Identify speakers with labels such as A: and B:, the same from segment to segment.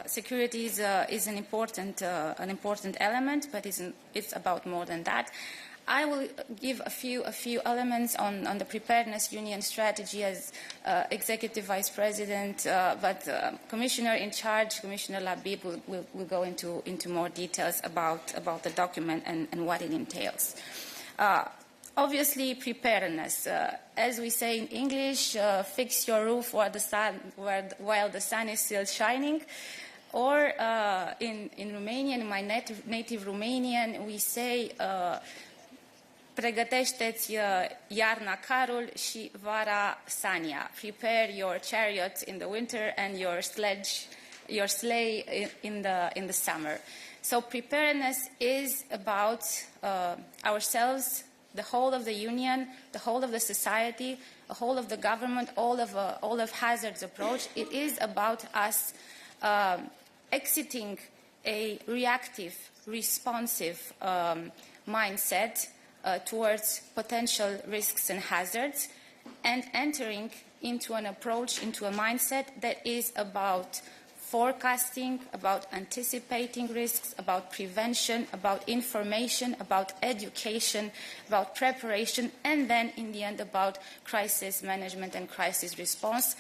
A: Security is an important element, but it's about more than that. I will give a few elements on the preparedness union strategy as executive vice president, but commissioner in charge, Commissioner Lahbib, will go into more details about the document and what it entails. Obviously, preparedness. As we say in English, fix your roof while the sun is still shining. Or in Romanian, in my native Romanian, we say pregătește-ți iarna carul și vara sania. Prepare your chariot in the winter and your sleigh in the summer. So preparedness is about ourselves, the whole of the union, the whole of the society, the whole of the government, all of hazards approach. It is about us exiting a reactive, responsive mindset towards potential risks and hazards, and entering into an approach, into a mindset that is about forecasting, about anticipating risks, about prevention, about information, about education, about preparation, and then in the end about crisis management and crisis response,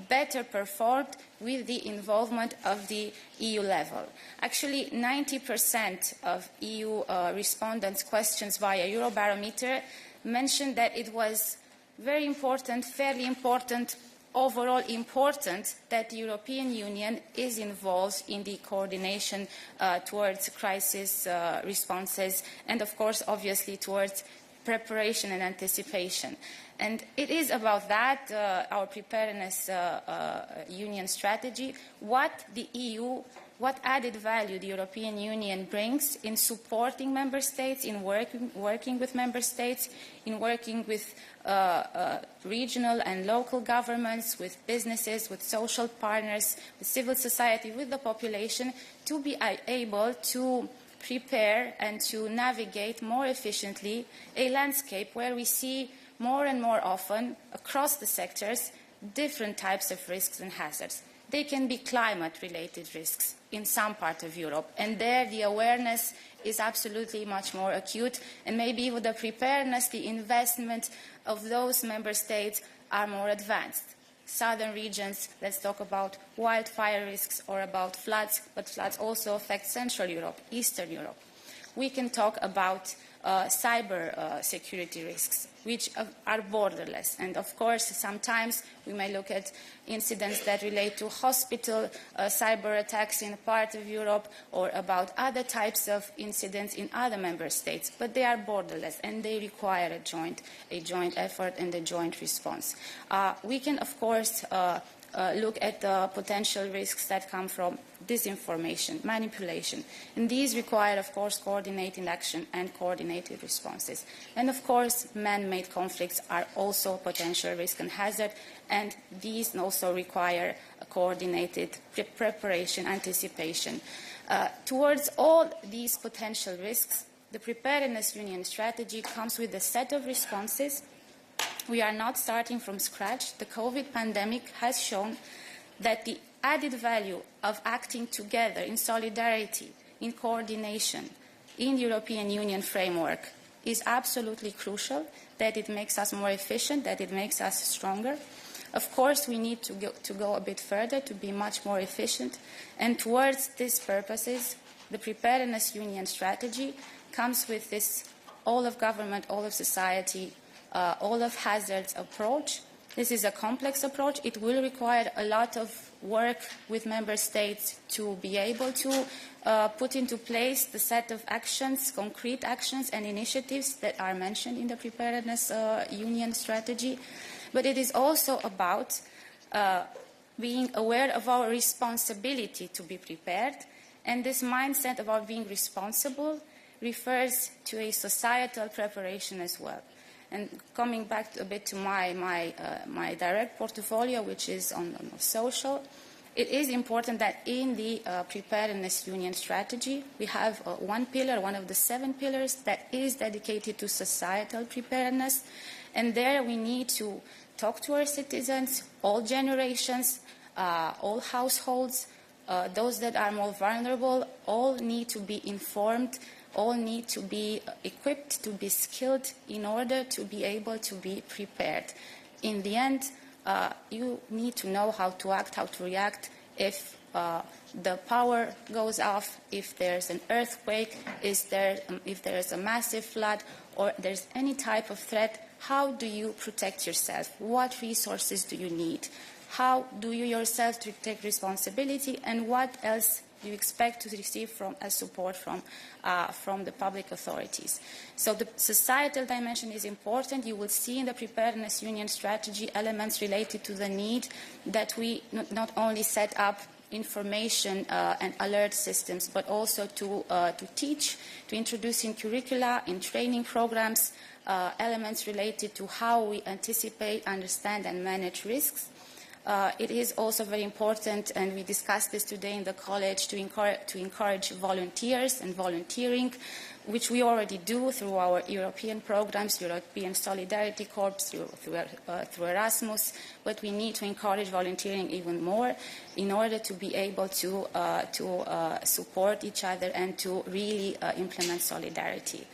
A: better performed with the involvement of the EU level. Actually, 90% of EU respondents' questions via Eurobarometer mentioned that it was very important, fairly important, overall important that the European Union is involved in the coordination towards crisis responses and, of course, obviously towards preparation and anticipation. And it is about that, our preparedness union strategy, what the EU, what added value the European Union brings in supporting member states, in working with member states, in working with regional and local governments, with businesses, with social partners, with civil society, with the population, to be able to prepare and to navigate more efficiently a landscape where we see more and more often, across the sectors, different types of risks and hazards. They can be climate-related risks in some part of Europe, and there the awareness is absolutely much more acute, and maybe with the preparedness, the investment of those member states are more advanced. Southern regions, let's talk about wildfire risks or about floods, but floods also affect Central Europe, Eastern Europe. We can talk about cyber security risks, which are borderless. And of course, sometimes we may look at incidents that relate to hospital cyber attacks in a part of Europe or about other types of incidents in other member states. But they are borderless and they require a joint effort and a joint response. We can, of course, look at the potential risks that come from disinformation, manipulation. And these require, of course, coordinated action and coordinated responses. And, of course, man-made conflicts are also a potential risk and hazard, and these also require a coordinated preparation, anticipation. Towards all these potential risks, the Preparedness Union strategy comes with a set of responses. We are not starting from scratch. The COVID pandemic has shown that the added value of acting together in solidarity, in coordination, in the European Union framework is absolutely crucial, that it makes us more efficient, that it makes us stronger. Of course, we need to go a bit further, to be much more efficient. And towards these purposes, the Preparedness Union strategy comes with this all of government, all of society, all of hazards approach. This is a complex approach. It will require a lot of work with member states to be able to put into place the set of actions, concrete actions and initiatives that are mentioned in the Preparedness Union strategy. But it is also about being aware of our responsibility to be prepared. And this mindset about being responsible refers to a societal preparation as well. And coming back a bit to my direct portfolio, which is on social, it is important that in the Preparedness Union strategy, we have one pillar, one of the 7 pillars, that is dedicated to societal preparedness. And there we need to talk to our citizens, all generations, all households, those that are more vulnerable, all need to be informed, all need to be equipped, to be skilled in order to be able to be prepared. In the end, you need to know how to act, how to react if the power goes off, if there's an earthquake, if there's a massive flood, or there's any type of threat. How do you protect yourself? What resources do you need? How do you yourself take responsibility, and what else do you expect to receive as support from the public authorities? So the societal dimension is important. You will see in the Preparedness Union strategy elements related to the need that we not only set up information and alert systems, but also to teach, to introduce in curricula, in training programs, elements related to how we anticipate, understand, and manage risks. It is also very important, and we discussed this today in the college, to encourage volunteers and volunteering, which we already do through our European programs, European Solidarity Corps, through Erasmus, but we need to encourage volunteering even more in order to be able to support each other and to really implement solidarity.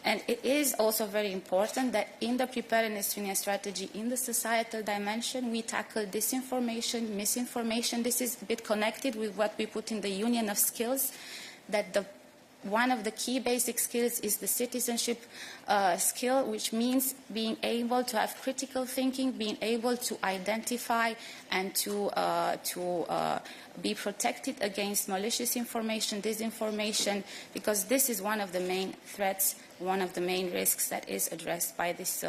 A: And it is also very important that in the Preparedness Union strategy, in the societal dimension, we tackle disinformation, misinformation. This is a bit connected with what we put in the Union of Skills, that one of the key basic skills is the citizenship skill, which means being able to have critical thinking, being able to identify and to be protected against malicious information, disinformation, because this is one of the main threats, one of the main risks that is addressed by this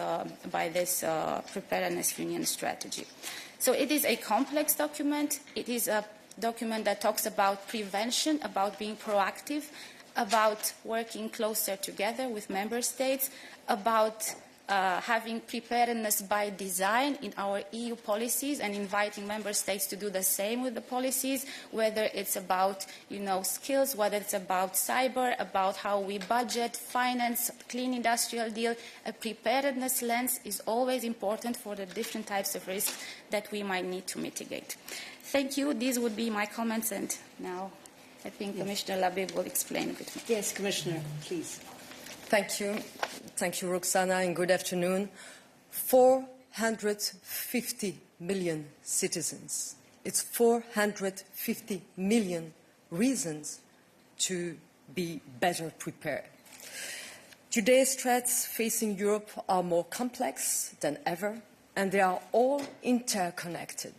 A: Preparedness Union strategy. So it is a complex document. It is a document that talks about prevention, about being proactive, about working closer together with member states, about having preparedness by design in our EU policies and inviting member states to do the same with the policies, whether it's about skills, whether it's about cyber, about how we budget, finance, clean industrial deal. A preparedness lens is always important for the different types of risks that we might need to mitigate. Thank you. These would be my comments, and now I think Commissioner Lahbib will explain a bit more.
B: Yes, Commissioner, please.
C: Thank you. Thank you, Roxana, and good afternoon. 450 million citizens. It's 450 million reasons to be better prepared. Today's threats facing Europe are more complex than ever, and they are all interconnected.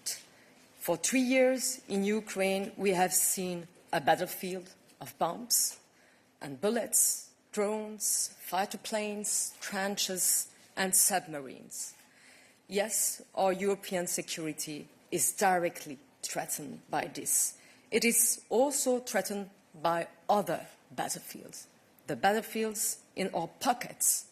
C: For 3 years in Ukraine, we have seen a battlefield of bombs and bullets, drones, fighter planes, trenches, and submarines. Yes, our European security is directly threatened by this. It is also threatened by other battlefields. The battlefields in our pockets,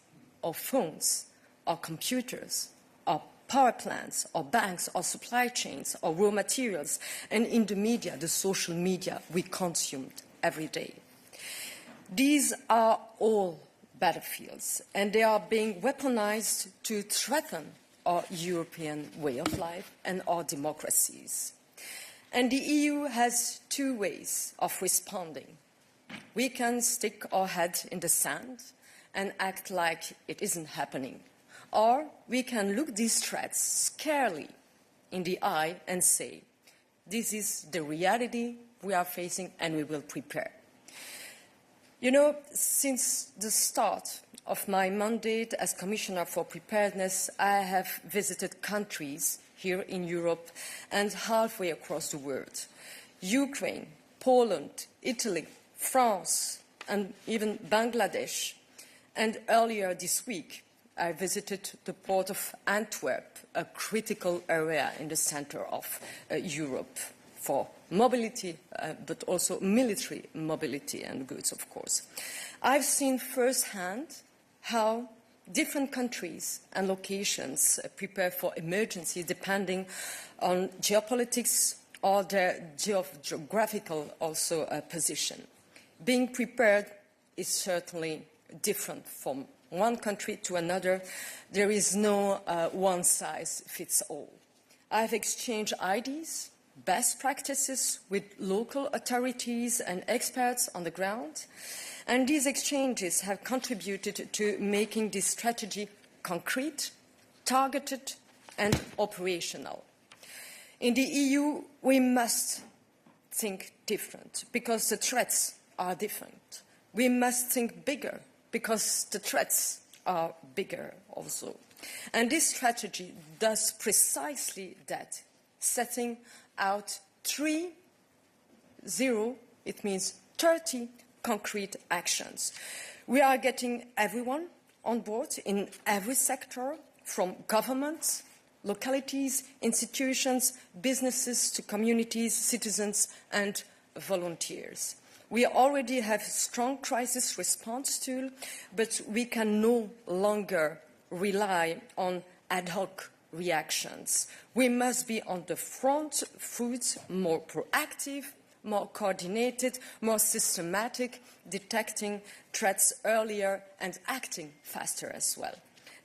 C: our phones, our computers, our power plants, our banks, our supply chains, our raw materials, and in the media, the social media we consume every day. These are all battlefields, and they are being weaponized to threaten our European way of life and our democracies. And the EU has two ways of responding. We can stick our head in the sand and act like it isn't happening. Or we can look these threats scarily in the eye and say, this is the reality we are facing and we will prepare. Since the start of my mandate as Commissioner for Preparedness, I have visited countries here in Europe and halfway across the world. Ukraine, Poland, Italy, France, and even Bangladesh. And earlier this week, I visited the port of Antwerp, a critical area in the center of Europe for mobility, but also military mobility and goods, of course. I've seen firsthand how different countries and locations prepare for emergencies depending on geopolitics or their geographical also position. Being prepared is certainly different from one country to another. There is no one-size-fits-all. I've exchanged ideas, best practices with local authorities and experts on the ground. And these exchanges have contributed to making this strategy concrete, targeted and operational. In the EU, we must think different because the threats are different. We must think bigger because the threats are bigger also. And this strategy does precisely that, setting out 30, it means 30 concrete actions. We are getting everyone on board in every sector, from governments, localities, institutions, businesses to communities, citizens and volunteers. We already have a strong crisis response tool, but we can no longer rely on ad hoc reactions. We must be on the front foot, more proactive, more coordinated, more systematic, detecting threats earlier and acting faster as well.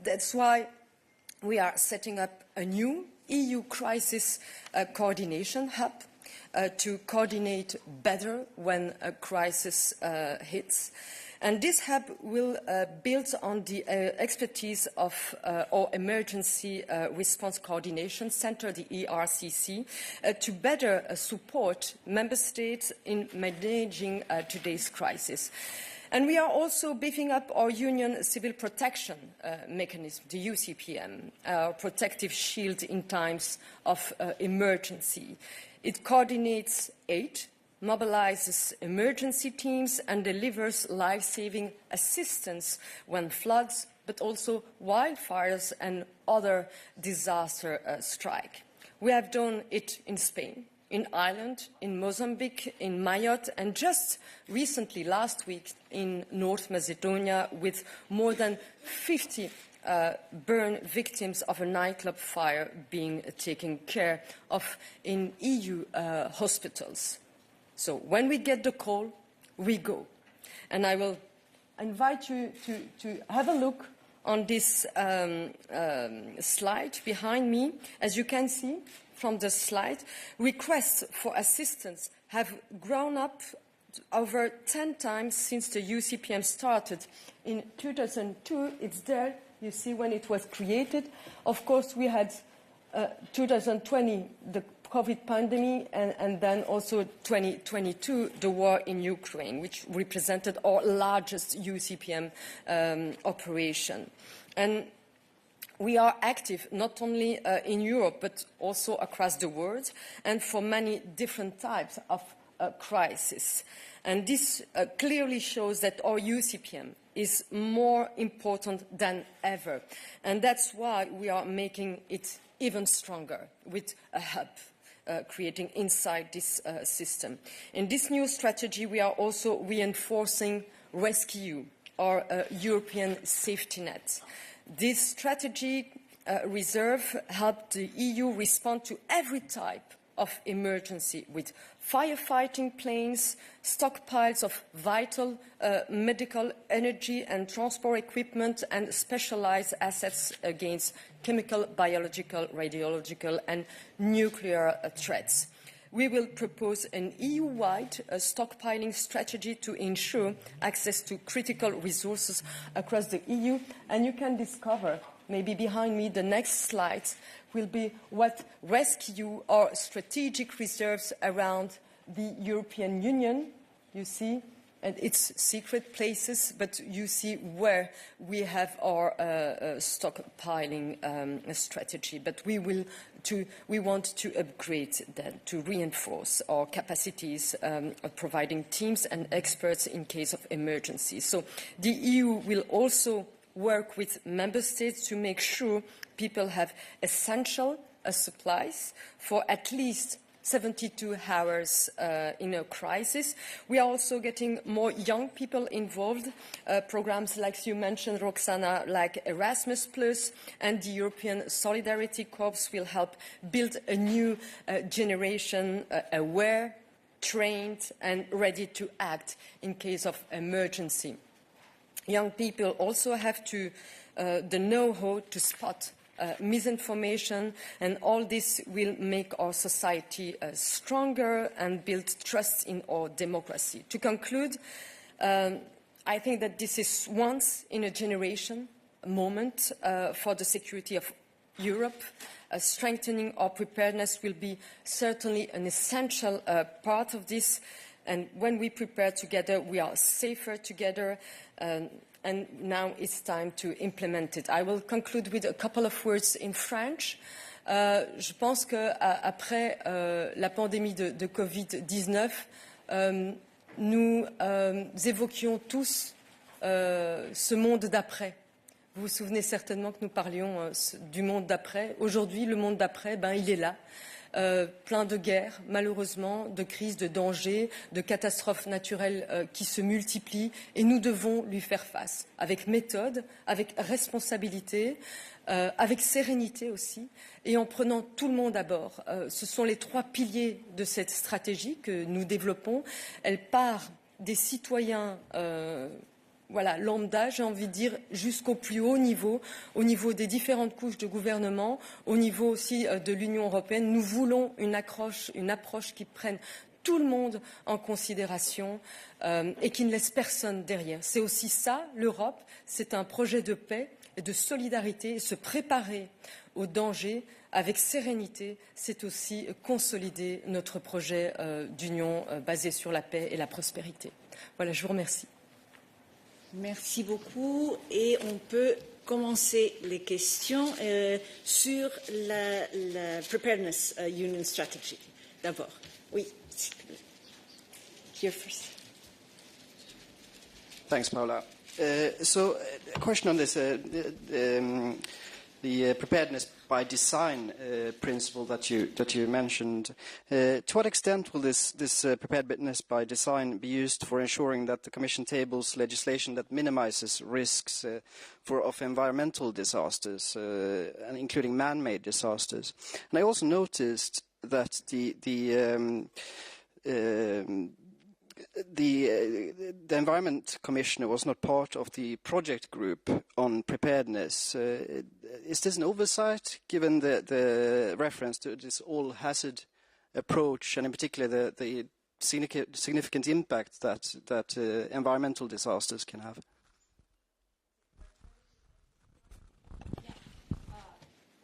C: That's why we are setting up a new EU crisis coordination hub to coordinate better when a crisis hits. And this hub will build on the expertise of our Emergency Response Coordination Centre, the ERCC, to better support Member States in managing today's crisis. And we are also beefing up our Union Civil Protection Mechanism, the UCPM, our protective shield in times of emergency. It coordinates aid, mobilizes emergency teams and delivers life-saving assistance when floods, but also wildfires and other disasters strike. We have done it in Spain, in Ireland, in Mozambique, in Mayotte, and just recently, last week, in North Macedonia, with more than 50 burn victims of a nightclub fire being taken care of in EU hospitals. So when we get the call, we go. And I will invite you to have a look on this slide behind me. As you can see from the slide, requests for assistance have grown up over 10 times since the UCPM started. In 2002, it's there, you see when it was created. Of course, we had 2020, the COVID pandemic, and then also 2022, the war in Ukraine, which represented our largest UCPM operation. And we are active not only in Europe, but also across the world, and for many different types of crisis. And this clearly shows that our UCPM is more important than ever. And that's why we are making it even stronger with a hub creating inside this system. In this new strategy, we are also reinforcing rescue, our European safety net. This strategy reserve helped the EU respond to every type of emergency with firefighting planes, stockpiles of vital medical, energy and transport equipment, and specialized assets against chemical, biological, radiological and nuclear threats. We will propose an EU-wide stockpiling strategy to ensure access to critical resources across the EU, and you can discover, maybe behind me, the next slides will be what rescue our strategic reserves around the European Union, you see, and it's secret places, but you see where we have our stockpiling strategy. But we want to upgrade that, to reinforce our capacities of providing teams and experts in case of emergency. So the EU will also work with member states to make sure people have essential supplies for at least 72 hours in a crisis. We are also getting more young people involved. Programs like you mentioned, Roxana, like Erasmus Plus and the European Solidarity Corps will help build a new generation aware, trained and ready to act in case of emergency. Young people also have the know-how to spot misinformation, and all this will make our society stronger and build trust in our democracy. To conclude, I think that this is once in a generation moment for the security of Europe. Strengthening our preparedness will be certainly an essential part of this. And when we prepare together, we are safer together. And now it's time to implement it. I will conclude with a couple of words in French. Je pense qu'après la pandémie de Covid-19, nous évoquions tous ce monde d'après. Vous vous souvenez certainement que nous parlions du monde d'après. Aujourd'hui, le monde d'après, il est là. Plein de guerres, malheureusement, de crises, de dangers, de catastrophes naturelles qui se multiplient. Et nous devons lui faire face avec méthode, avec responsabilité, avec sérénité aussi, et en prenant tout le monde à bord. Ce sont les trois piliers de cette stratégie que nous développons. Elle part des citoyens lambda, j'ai envie de dire, jusqu'au plus haut niveau, au niveau des différentes couches de gouvernement, au niveau aussi de l'Union européenne. Nous voulons une approche qui prenne tout le monde en considération et qui ne laisse personne derrière. C'est aussi ça, l'Europe, c'est un projet de paix et de solidarité, et se préparer aux dangers avec sérénité, c'est aussi consolider notre projet d'union basé sur la paix et la prospérité. Voilà, je vous remercie.
B: Merci beaucoup. Et on peut commencer les questions sur la Preparedness Union Strategy. D'abord, oui. Here first.
D: Thanks, Paula. So, a question on this, the preparedness by design principle that you mentioned. To what extent will this preparedness by design be used for ensuring that the Commission tables legislation that minimises risks of environmental disasters, and including man-made disasters? And I also noticed that the Environment Commissioner was not part of the project group on preparedness. Is this an oversight, given the reference to this all-hazard approach, and in particular the significant impact that environmental disasters can have?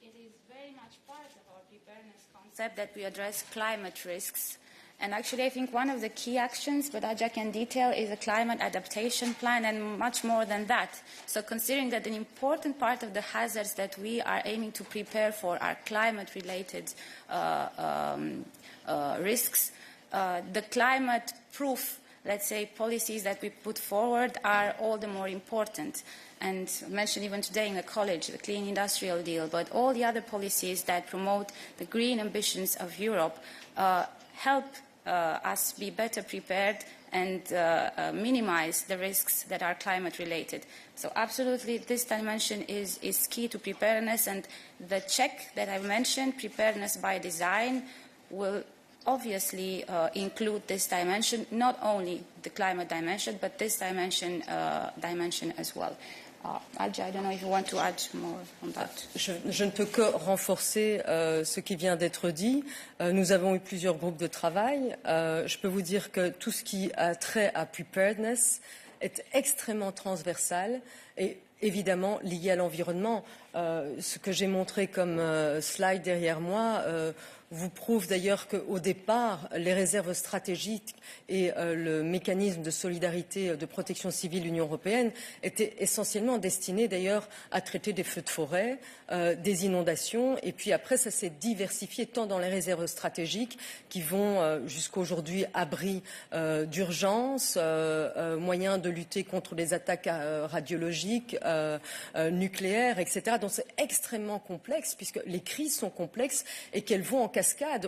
A: It is very much part of our preparedness concept that we address climate risks. And actually, I think one of the key actions, but Hadja can detail, is a climate adaptation plan, and much more than that. So considering that an important part of the hazards that we are aiming to prepare for are climate-related risks, the climate-proof, let's say, policies that we put forward are all the more important. And mentioned even today in the college, the Clean Industrial Deal, but all the other policies that promote the green ambitions of Europe help us be better prepared and minimize the risks that are climate-related. So absolutely, this dimension is key to preparedness, and the check that I mentioned, preparedness by design, will obviously include this dimension, not only the climate dimension, but this dimension as well. Hadja, I don't know if you want to add more on that.
C: Je ne peux que renforcer ce qui vient d'être dit. Nous avons eu plusieurs groupes de travail. Je peux vous dire que tout ce qui a trait à preparedness est extrêmement transversal et évidemment lié à l'environnement. Ce que j'ai montré comme slide derrière moi vous prouve d'ailleurs qu'au départ, les réserves stratégiques et le mécanisme de solidarité de protection civile de l'Union européenne étaient essentiellement destinés d'ailleurs à traiter des feux de forêt, des inondations, et puis après ça s'est diversifié tant dans les réserves stratégiques qui vont jusqu'aujourd'hui abri d'urgence, moyens de lutter contre les attaques radiologiques, nucléaires, etc. Donc c'est extrêmement complexe puisque les crises sont complexes et qu'elles vont en cascade.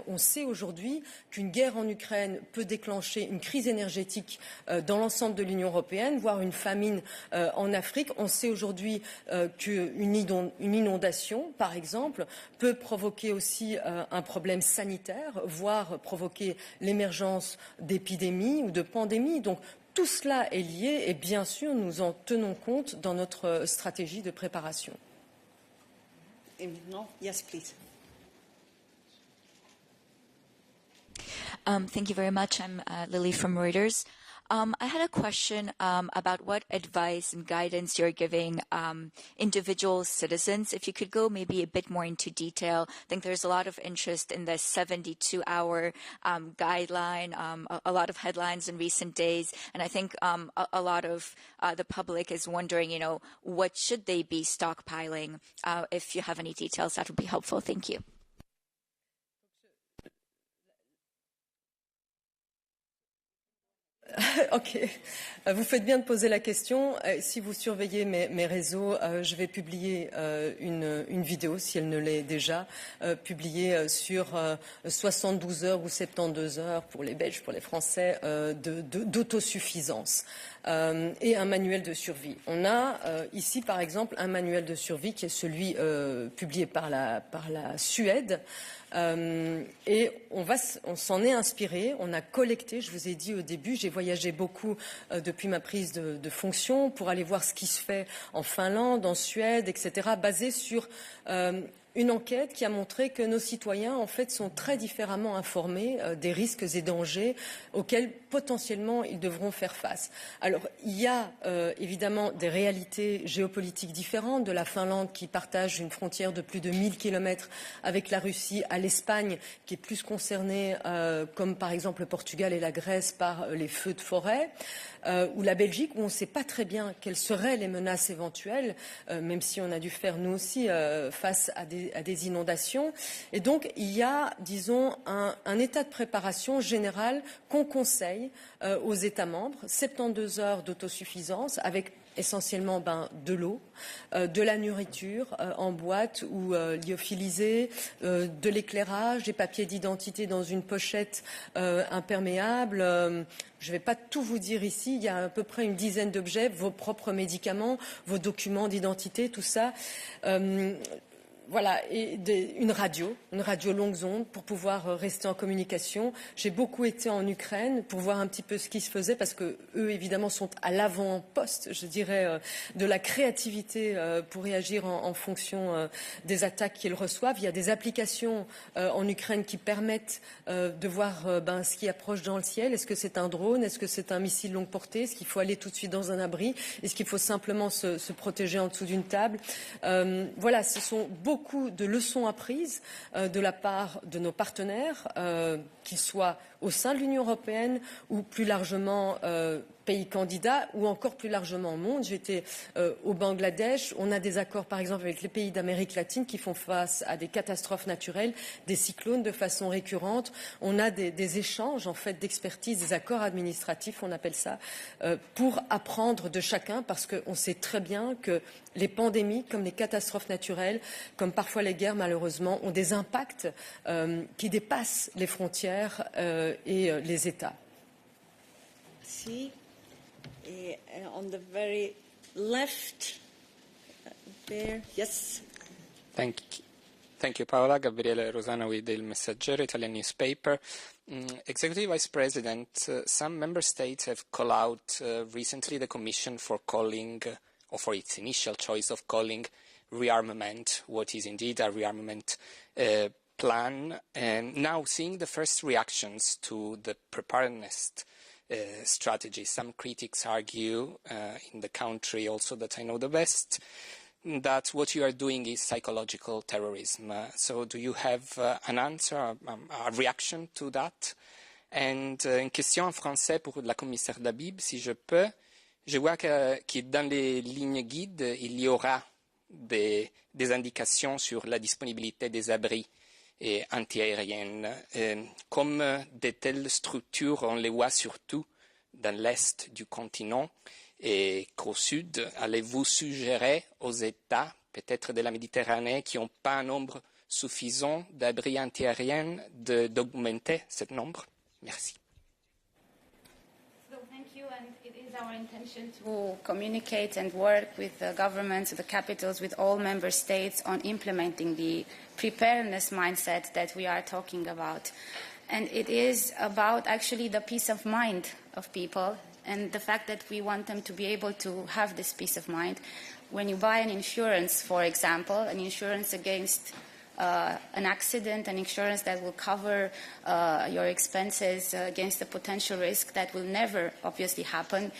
C: On sait aujourd'hui qu'une guerre en Ukraine peut déclencher une crise énergétique dans l'ensemble de l'Union européenne, voire une famine en Afrique. On sait aujourd'hui qu'une inondation, par exemple, peut provoquer aussi un problème sanitaire, voire provoquer l'émergence d'épidémies ou de pandémies. Donc tout cela est lié et bien sûr nous en tenons compte dans notre stratégie de préparation.
B: No? Yes, please.
E: Thank you very much. I'm Lily from Reuters. I had a question about what advice and guidance you're giving individual citizens. If you could go maybe a bit more into detail. I think there's a lot of interest in the 72-hour guideline, a lot of headlines in recent days. And I think a lot of the public is wondering, you know, what should they be stockpiling? If you have any details, that would be helpful. Thank you.
C: Ok, vous faites bien de poser la question. Si vous surveillez mes réseaux, je vais publier une vidéo, si elle ne l'est déjà, publiée sur 72 heures ou 72 heures pour les Belges, pour les Français, d'autosuffisance. Et un manuel de survie. On a ici, par exemple, un manuel de survie qui est celui publié par la Suède. Et on s'en est inspiré, on a collecté, je vous ai dit au début, j'ai voyagé beaucoup depuis ma prise de fonction pour aller voir ce qui se fait en Finlande, en Suède, etc., basé sur une enquête qui a montré que nos citoyens, en fait, sont très différemment informés des risques et dangers auxquels potentiellement ils devront faire face. Alors, il y a évidemment des réalités géopolitiques différentes, de la Finlande qui partage une frontière de plus de 1000 km avec la Russie, à l'Espagne qui est plus concernée, comme par exemple le Portugal et la Grèce, par les feux de forêt, ou la Belgique où on ne sait pas très bien quelles seraient les menaces éventuelles, même si on a dû faire nous aussi face à des inondations. Et donc, il y a, disons, un état de préparation général qu'on conseille aux États membres, 72 heures d'autosuffisance avec essentiellement de l'eau, de la nourriture en boîte ou lyophilisée, de l'éclairage, des papiers d'identité dans une pochette imperméable. Je ne vais pas tout vous dire ici, il y a à peu près une dizaine d'objets, vos propres médicaments, vos documents d'identité, tout ça. Voilà, et une radio longues ondes pour pouvoir rester en communication. J'ai beaucoup été en Ukraine pour voir un petit peu ce qui se faisait parce que eux, évidemment, sont à l'avant-poste, je dirais, de la créativité pour réagir en fonction des attaques qu'ils reçoivent. Il y a des applications en Ukraine qui permettent de voir ce qui approche dans le ciel. Est-ce que c'est un drone? Est-ce que c'est un missile longue portée? Est-ce qu'il faut aller tout de suite dans un abri? Est-ce qu'il faut simplement se protéger en dessous d'une table? Voilà, ce sont beaucoup de leçons apprises de la part de nos partenaires, qu'ils soient au sein de l'Union européenne ou plus largement pays candidats ou encore plus largement au monde. J'étais au Bangladesh. On a des accords, par exemple, avec les pays d'Amérique latine qui font face à des catastrophes naturelles, des cyclones de façon récurrente. On a des échanges, en fait, d'expertise, des accords administratifs, on appelle ça, pour apprendre de chacun parce qu'on sait très bien que les pandémies, comme les catastrophes naturelles, comme parfois les guerres, malheureusement, ont des impacts qui dépassent les frontières et les États.
B: Merci. Et on the very left there, yes.
F: Thank you, Paola. Gabriele Rosanowi del Messaggero, Italian newspaper. Executive Vice President, some member states have called out recently the Commission for calling, or for its initial choice of calling, rearmament, what is indeed a rearmament plan. And now seeing the first reactions to the preparedness strategy, some critics argue in the country also that I know the best, that what you are doing is psychological terrorism. So do you have an answer, a reaction to that? And une question en français pour la commissaire Lahbib, si je peux. Je vois que dans les lignes guides, il y aura des indications sur la disponibilité des abris antiaériennes. Comme de telles structures, on les voit surtout dans l'est du continent et qu'au sud, allez-vous suggérer aux États, peut-être de la Méditerranée, qui n'ont pas un nombre suffisant d'abris antiaériens, d'augmenter ce nombre? Merci.
A: It is our intention to communicate and work with the governments, the capitals, with all member states on implementing the preparedness mindset that we are talking about. And it is about actually the peace of mind of people and the fact that we want them to be able to have this peace of mind. When you buy an insurance, for example, an insurance against an accident, an insurance that will cover your expenses against a potential risk that will never obviously happen,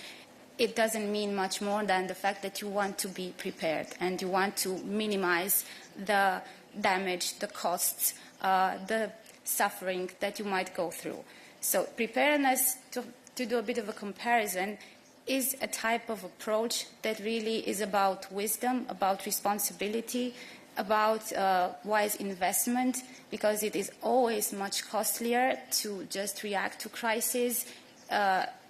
A: it doesn't mean much more than the fact that you want to be prepared and you want to minimize the damage, the costs, the suffering that you might go through. So preparedness, to do a bit of a comparison, is a type of approach that really is about wisdom, about responsibility, about wise investment, because it is always much costlier to just react to crises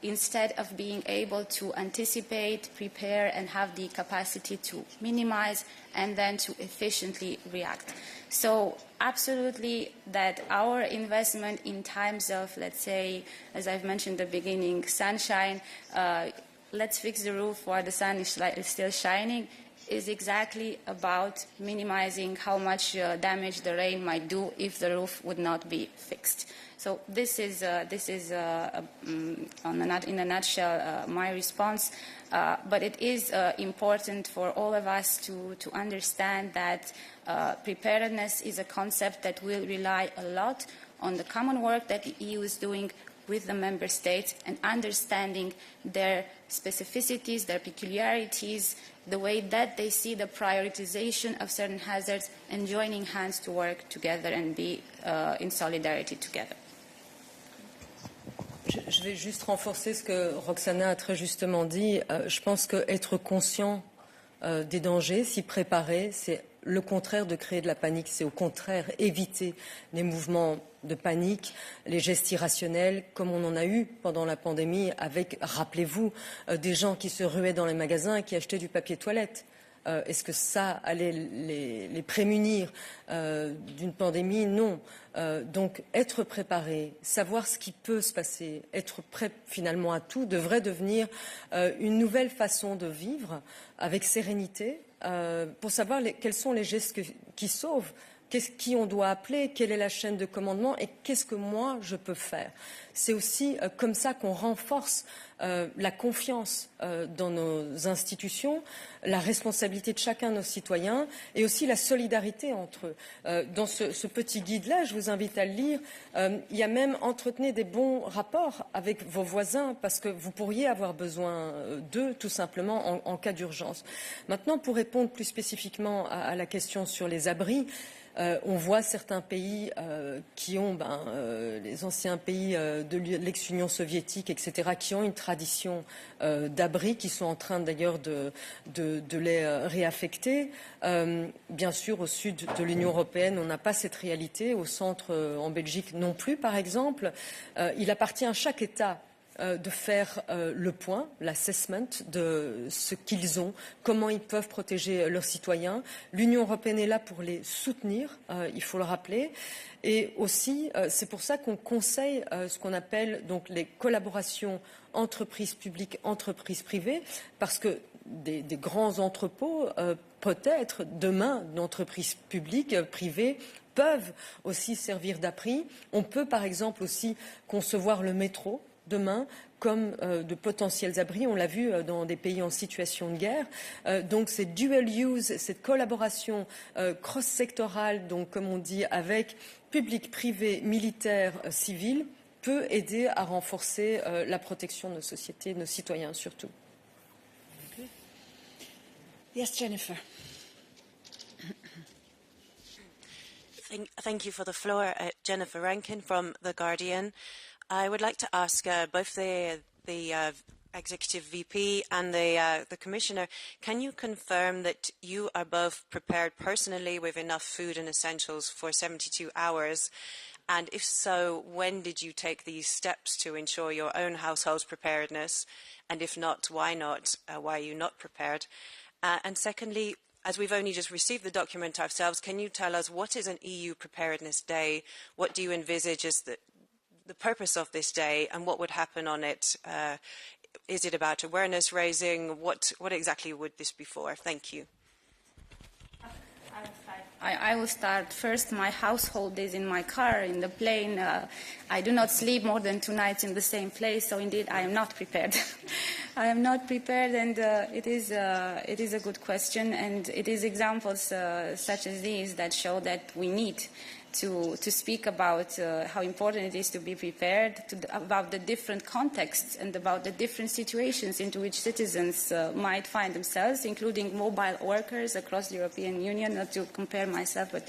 A: instead of being able to anticipate, prepare, and have the capacity to minimize and then to efficiently react. So absolutely that our investment in times of, let's say, as I've mentioned at the beginning, sunshine, let's fix the roof while the sun is still shining, is exactly about minimizing how much damage the rain might do if the roof would not be fixed. So this is in a nutshell, my response. But it is important for all of us to understand that preparedness is a concept that will rely a lot on the common work that the EU is doing with the member states and understanding their specificities, their peculiarities, the way that they see the prioritization of certain hazards, and joining hands to work together and be in solidarity together.
C: Je vais juste renforcer ce que Roxana a très justement dit. Je pense qu'être conscient des dangers, s'y préparer, c'est le contraire de créer de la panique. C'est au contraire éviter les mouvements de panique, les gestes irrationnels, comme on en a eu pendant la pandémie avec, rappelez-vous, des gens qui se ruaient dans les magasins et qui achetaient du papier toilette. Est-ce que ça allait les prémunir d'une pandémie? Non. Donc être préparé, savoir ce qui peut se passer, être prêt finalement à tout, devrait devenir une nouvelle façon de vivre avec sérénité pour savoir quels sont les gestes qui sauvent. Qui on doit appeler, quelle est la chaîne de commandement et qu'est-ce que moi je peux faire. C'est aussi comme ça qu'on renforce la confiance dans nos institutions, la responsabilité de chacun de nos citoyens et aussi la solidarité entre eux. Dans ce petit guide-là, je vous invite à le lire, il y a même entretenez des bons rapports avec vos voisins parce que vous pourriez avoir besoin d'eux tout simplement en cas d'urgence. Maintenant, pour répondre plus spécifiquement à la question sur les abris, on voit certains pays qui ont, les anciens pays de l'ex-Union soviétique, etc., qui ont une tradition d'abri, qui sont en train d'ailleurs de les réaffecter. Bien sûr, au sud de l'Union européenne, on n'a pas cette réalité. Au centre, en Belgique non plus, par exemple. Il appartient à chaque État de faire le point, l'assessment de ce qu'ils ont, comment ils peuvent protéger leurs citoyens. L'Union européenne est là pour les soutenir, il faut le rappeler. Et aussi, c'est pour ça qu'on conseille ce qu'on appelle donc les collaborations entreprises publiques, entreprises privées, parce que des grands entrepôts, peut-être demain, d'entreprises publiques, privées, peuvent aussi servir d'appui. On peut par exemple aussi concevoir le métro demain comme de potentiels abris. On l'a vu dans des pays en situation de guerre. Donc c'est dual use, cette collaboration cross-sectorale, donc comme on dit, avec public, privé, militaire, civil, peut aider à renforcer la protection de nos sociétés, de nos citoyens surtout.
B: Okay. Yes, Jennifer.
G: Thank you for the floor. Jennifer Rankin from The Guardian. I would like to ask both the Executive VP and the Commissioner, can you confirm that you are both prepared personally with enough food and essentials for 72 hours? And if so, when did you take these steps to ensure your own household's preparedness? And if not, why not? Why are you not prepared? And secondly, as we've only just received the document ourselves, can you tell us what is an EU Preparedness Day? What do you envisage as the purpose of this day, and what would happen on it? Is it about awareness raising? What exactly would this be for? Thank you.
A: I'll start. I will start first. My household is in my car, in the plane. I do not sleep more than 2 nights in the same place, so indeed I am not prepared. I am not prepared, and it is a good question, and it is examples such as these that show that we need to speak about how important it is to be prepared, about the different contexts and about the different situations into which citizens might find themselves, including mobile workers across the European Union, not to compare myself, but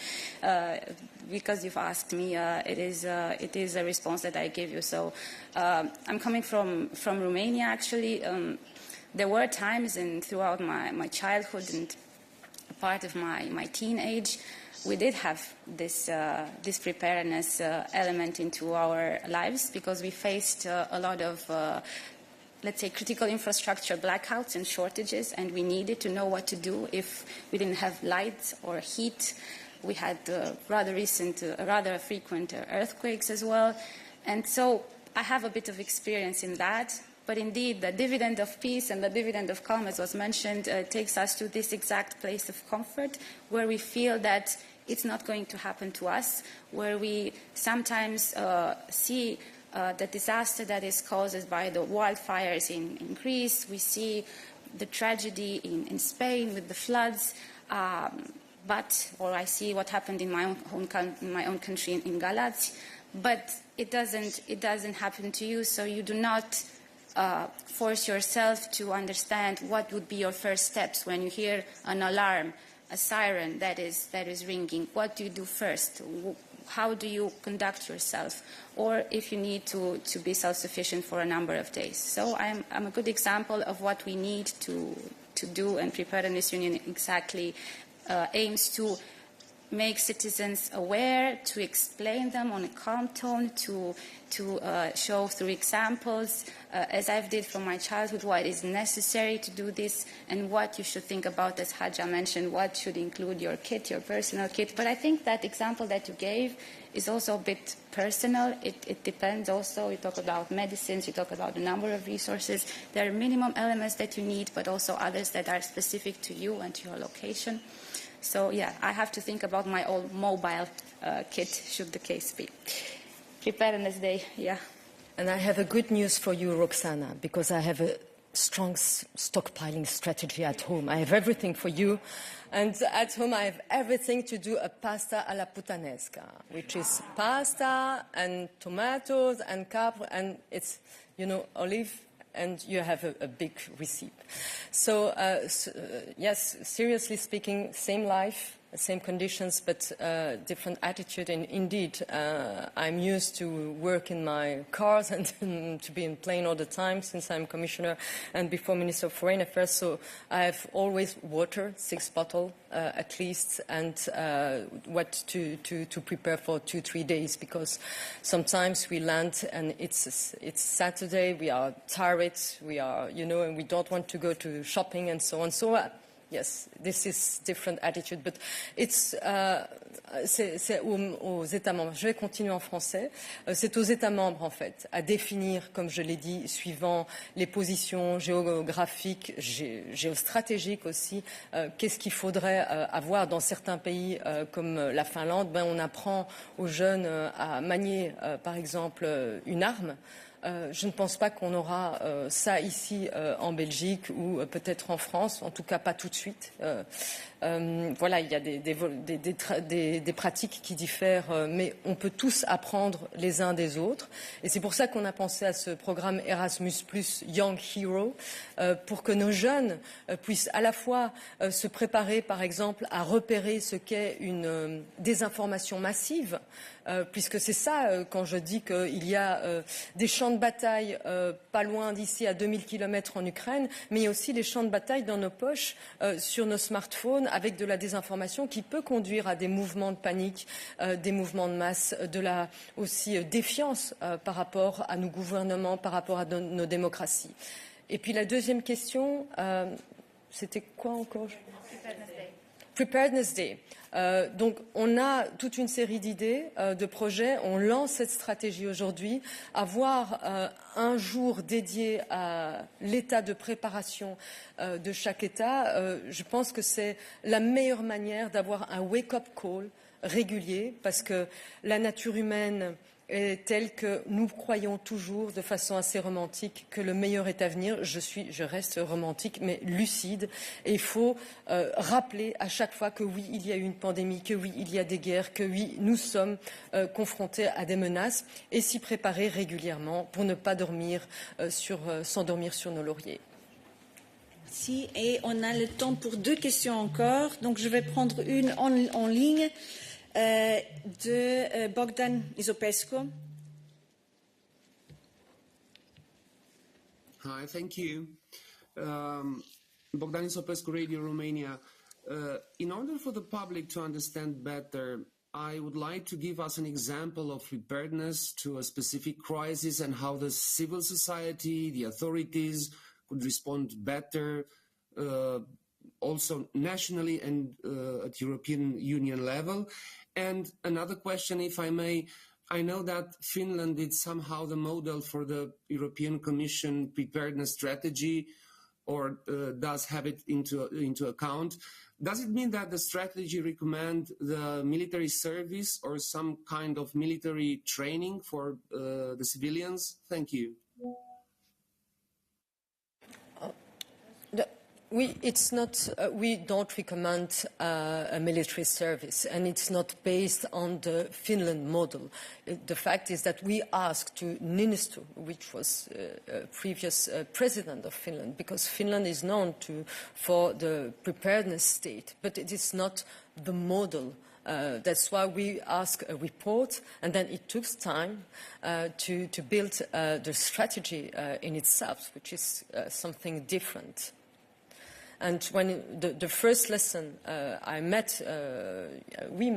A: because you've asked me, it is a response that I give you. So I'm coming from Romania, actually. There were times throughout my childhood and part of my teenage, we did have this preparedness element into our lives because we faced a lot of, let's say, critical infrastructure blackouts and shortages, and we needed to know what to do if we didn't have lights or heat. We had rather frequent earthquakes as well. And so I have a bit of experience in that. But indeed, the dividend of peace and the dividend of calm, as was mentioned, takes us to this exact place of comfort where we feel that it's not going to happen to us, where we sometimes see the disaster that is caused by the wildfires in Greece. We see the tragedy in Spain with the floods. Or I see what happened in my own country in Galați. But it doesn't happen to you, so you do not force yourself to understand what would be your first steps when you hear an alarm, a siren that is ringing. What do you do first? How do you conduct yourself? Or if you need to be self-sufficient for a number of days. So I'm a good example of what we need to do, and Preparedness Union exactly aims to make citizens aware, to explain them on a calm tone, to show through examples, as I did from my childhood, what is necessary to do this and what you should think about, as Hadja mentioned, what should include your kit, your personal kit. But I think that example that you gave is also a bit personal. It depends also. You talk about medicines, you talk about the number of resources. There are minimum elements that you need, but also others that are specific to you and to your location. So, yeah, I have to think about my own mobile kit, should the case be. Preparedness Day, yeah.
C: And I have a good news for you, Roxana, because I have a strong stockpiling strategy at home. I have everything for you. And at home, I have everything to do a pasta alla puttanesca, which is pasta and tomatoes and capre, and it's, olive, and you have a big recipe. So, yes, seriously speaking, same life, same conditions, but different attitude. And indeed, I'm used to work in my cars and to be in plane all the time since I'm commissioner and before Minister of Foreign Affairs. So I have always water, 6 bottles at least, and what to prepare for 2-3 days, because sometimes we land and it's Saturday, we are tired, we are, and we don't want to go to shopping and so on. So yes, this is different attitude, but c'est aux États membres. Je vais continuer en français. C'est aux États membres, en fait, à définir, comme je l'ai dit, suivant les positions géographiques, géostratégiques aussi, qu'est-ce qu'il faudrait avoir dans certains pays comme la Finlande. On apprend aux jeunes à manier, par exemple, une arme. Je ne pense pas qu'on aura ça ici en Belgique ou peut-être en France, en tout cas pas tout de suite. Voilà, il y a des pratiques qui diffèrent, mais on peut tous apprendre les uns des autres. Et c'est pour ça qu'on a pensé à ce programme Erasmus+ Young Hero, pour que nos jeunes puissent à la fois se préparer, par exemple, à repérer ce qu'est une désinformation massive, puisque c'est ça, quand je dis qu'il y a des champs de bataille pas loin d'ici, à 2000 km en Ukraine, mais il y a aussi des champs de bataille dans nos poches, sur nos smartphones, avec de la désinformation qui peut conduire à des mouvements de panique, des mouvements de masse, de la aussi défiance par rapport à nos gouvernements, par rapport à nos démocraties. Et puis la deuxième question, c'était quoi encore? Preparedness Day. Donc, on a toute une série d'idées, de projets. On lance cette stratégie aujourd'hui. Avoir un jour dédié à l'état de préparation de chaque État, je pense que c'est la meilleure manière d'avoir un wake-up call régulier, parce que la nature humaine est telle que nous croyons toujours, de façon assez romantique, que le meilleur est à venir. Je reste romantique, mais lucide. Et il faut rappeler à chaque fois que oui, il y a eu une pandémie, que oui, il y a des guerres, que oui, nous sommes confrontés à des menaces, et s'y préparer régulièrement pour ne pas s'endormir sur nos lauriers.
B: Merci. Et on a le temps pour 2 questions encore. Donc, je vais prendre une en ligne. De Bogdan Isopescu.
H: Hi, thank you. Bogdan Isopescu, Radio Romania. In order for the public to understand better, I would like to give us an example of preparedness to a specific crisis and how the civil society, the authorities could respond better, also nationally and at European Union level. And another question, if I may, I know that Finland is somehow the model for the European Commission preparedness strategy, or does have it into account. Does it mean that the strategy recommend the military service or some kind of military training for the civilians? Thank you.
C: We don't recommend a military service, and it's not based on the Finland model. The fact is that we asked to Niinistö, which was a previous president of Finland, because Finland is known for the preparedness state, but it is not the model. That's why we asked a report, and then it took time to build the strategy in itself, which is something different. And when the first lesson we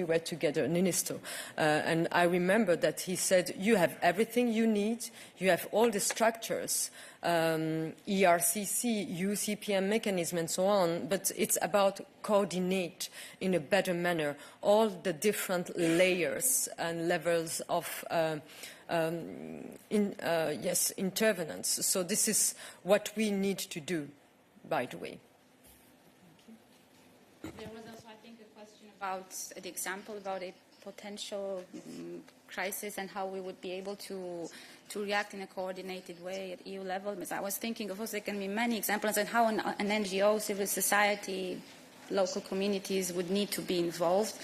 C: were together in Niinistö, and I remember that he said, you have everything you need, you have all the structures, ERCC, UCPM mechanism and so on, but it's about coordinate in a better manner all the different layers and levels of intervenants. So this is what we need to do. By the way.
A: There was also, I think, a question about the example about a potential crisis and how we would be able to react in a coordinated way at EU level. Because I was thinking, of course, there can be many examples and how an NGO, civil society, local communities would need to be involved.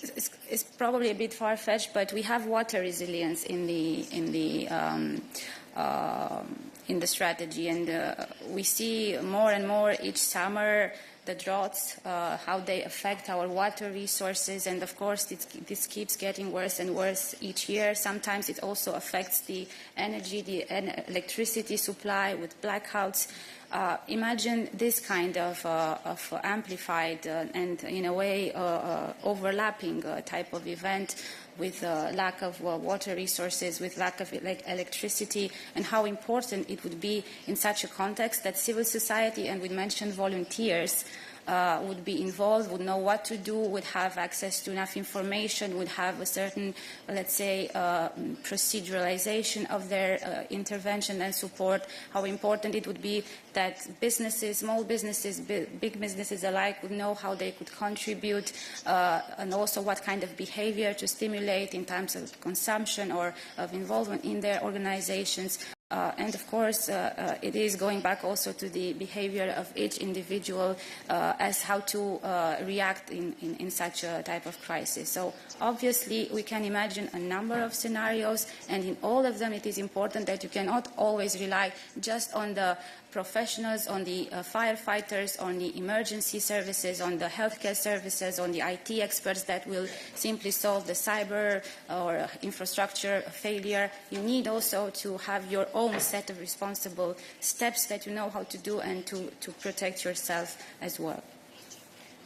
A: It's probably a bit far-fetched, but we have water resilience in the strategy, and we see more and more each summer the droughts, how they affect our water resources, and of course this keeps getting worse and worse each year. Sometimes it also affects the energy, the electricity supply with blackouts. Imagine this kind of amplified and in a way overlapping type of event with lack of water resources, with lack of electricity, and how important it would be in such a context that civil society, and we mentioned volunteers, would be involved, would know what to do, would have access to enough information, would have a certain, let's say, proceduralization of their intervention and support, how important it would be that businesses, small businesses, big businesses alike would know how they could contribute, and also what kind of behavior to stimulate in terms of consumption or of involvement in their organizations. And of course, it is going back also to the behavior of each individual as how to react in such a type of crisis. So obviously, we can imagine a number of scenarios, and in all of them, it is important that you cannot always rely just on the professionals, on the firefighters, on the emergency services, on the healthcare services, on the IT experts that will simply solve the cyber or infrastructure failure. You need also to have your own set of responsible steps that you know how to do and to protect yourself as well.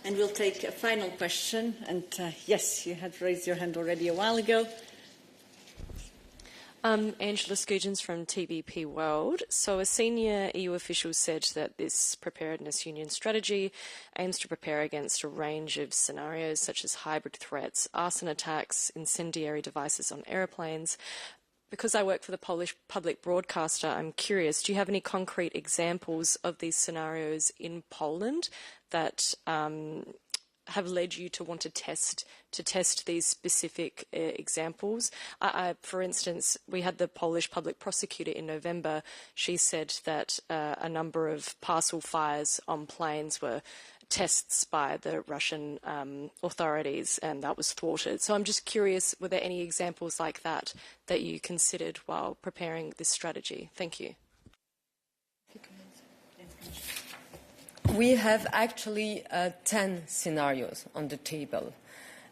B: And we'll take a final question. And yes, you had raised your hand already a while ago.
I: Angela Scoogens from TBP World. So a senior EU official said that this preparedness union strategy aims to prepare against a range of scenarios such as hybrid threats, arson attacks, incendiary devices on aeroplanes. Because I work for the Polish public broadcaster, I'm curious, do you have any concrete examples of these scenarios in Poland that have led you to want to test these specific examples? For instance, we had the Polish public prosecutor in November. She said that a number of parcel fires on planes were tests by the Russian authorities, and that was thwarted. So I'm just curious, were there any examples like that that you considered while preparing this strategy? Thank you.
C: We have actually 10 scenarios on the table.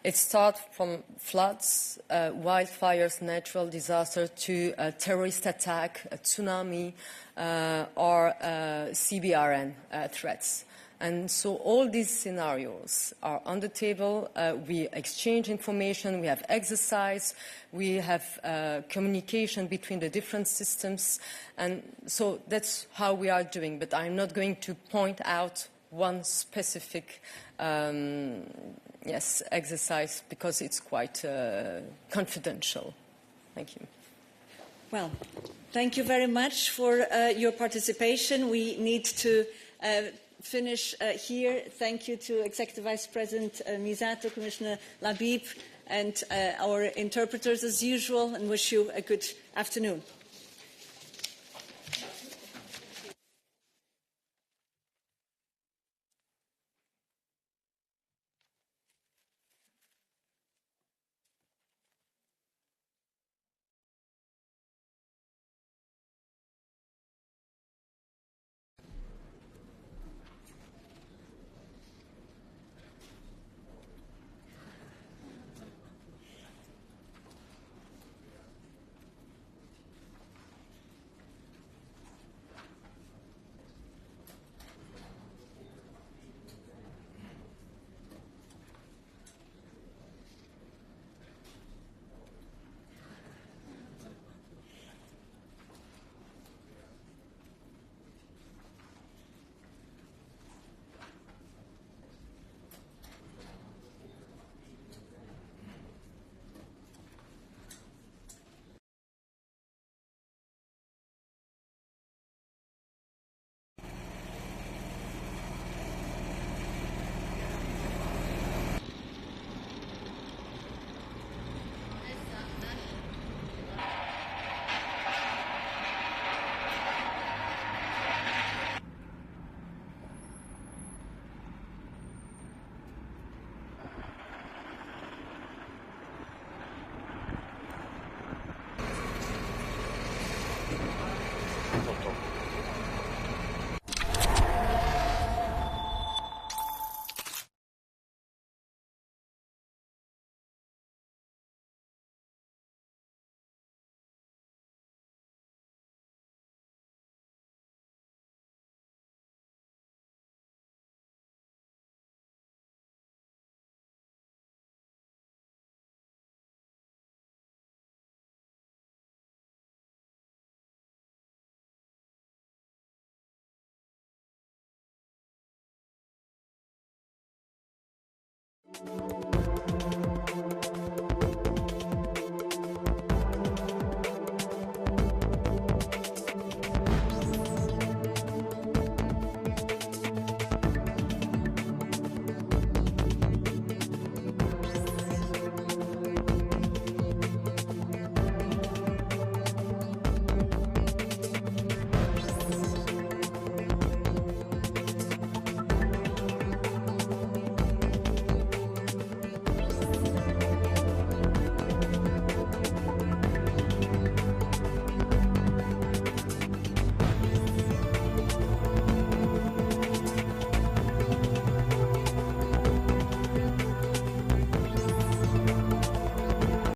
C: It starts from floods, wildfires, natural disaster, to a terrorist attack, a tsunami, or CBRN threats. And so all these scenarios are on the table. We exchange information, we have exercise, we have communication between the different systems. And so that's how we are doing. But I'm not going to point out one specific exercise because it's quite confidential. Thank you.
B: Well, thank you very much for your participation. We need to finish here. Thank you to Executive Vice President Misato, Commissioner Lahbib, and our interpreters as usual, and wish you a good afternoon.